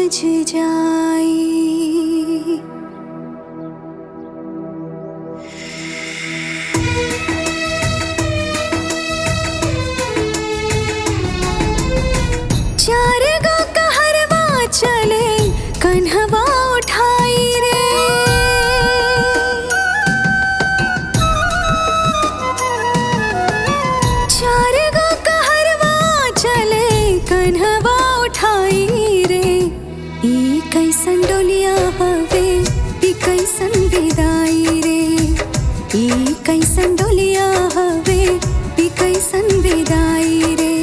बज जाई। चार गो कहरवा चले कन्हवा उठाई रे। चार गो कहरवा चले कन्हवा उठाई रे। ई कैसन डोलिया हवे, ई कैसन विदाई रे। ई कैसन डोलिया हवे, ई कैसन विदाई रे।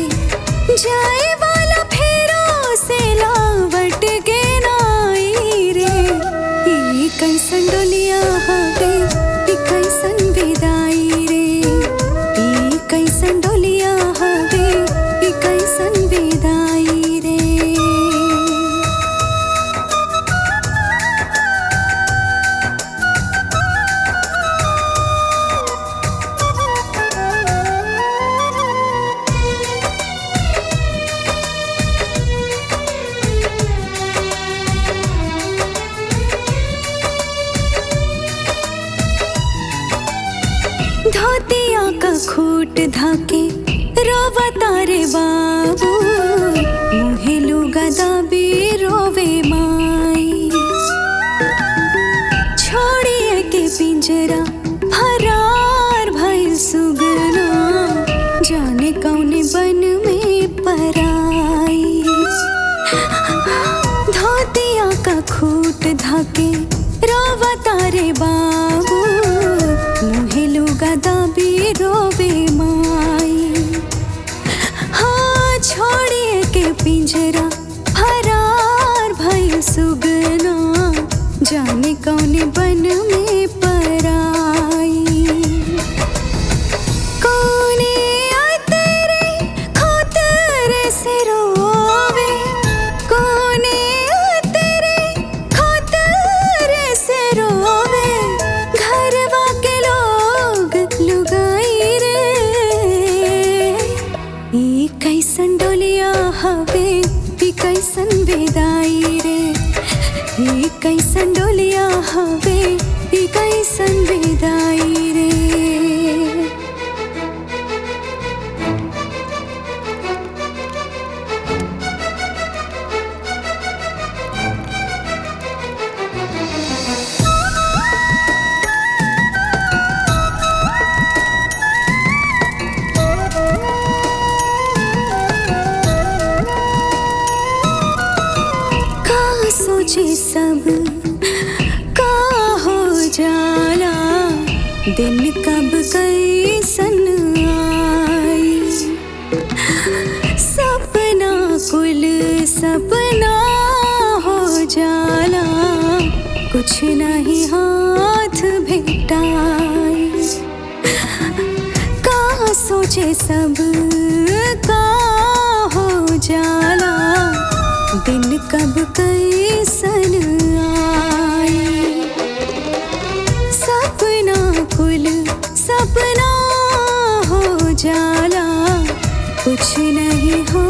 जाए वाला फेरो से लावट के नाई रे। ई कैसन डोलिया हवे, ई कैसन विदाई रे। ई कैसन डोलिया हवे, ई कैसन विदाई रे। धोतिया का खूट धाके रोवा तारे बाबू। मुहे लुगा दाबी रोवे माई। छोड़िए के पिंजरा फरार भइल सुगना। जाने कौने बन में पराई। धोतिया का खूट धाके रोवा तारे बाबू। मुहे लुगा दाबी रोवे माई। हाँ छोड़िए के पिंजरा फरार भइल सुगना। जाने कौने बन में पराई। कौने आतरे खोतरे से रोवे। कौने आतरे खोतरे से रोवे। घरवा के लोग लुगाई रे। ई कैसन डोलिया हवे, ई कैसन विदाई रे। ई कैसन डोलिया हवे, ई कैसन विदाई रे। सोचे सब का हो जाला। दिन कब कैसन आई। सपना कुल सपना हो जाला। कुछ नहीं हाथ भेटाई। का सोचे सब का हो जाला। दिन कब कैसन आई। सपना कुल सपना हो जाला। कुछ नहीं हो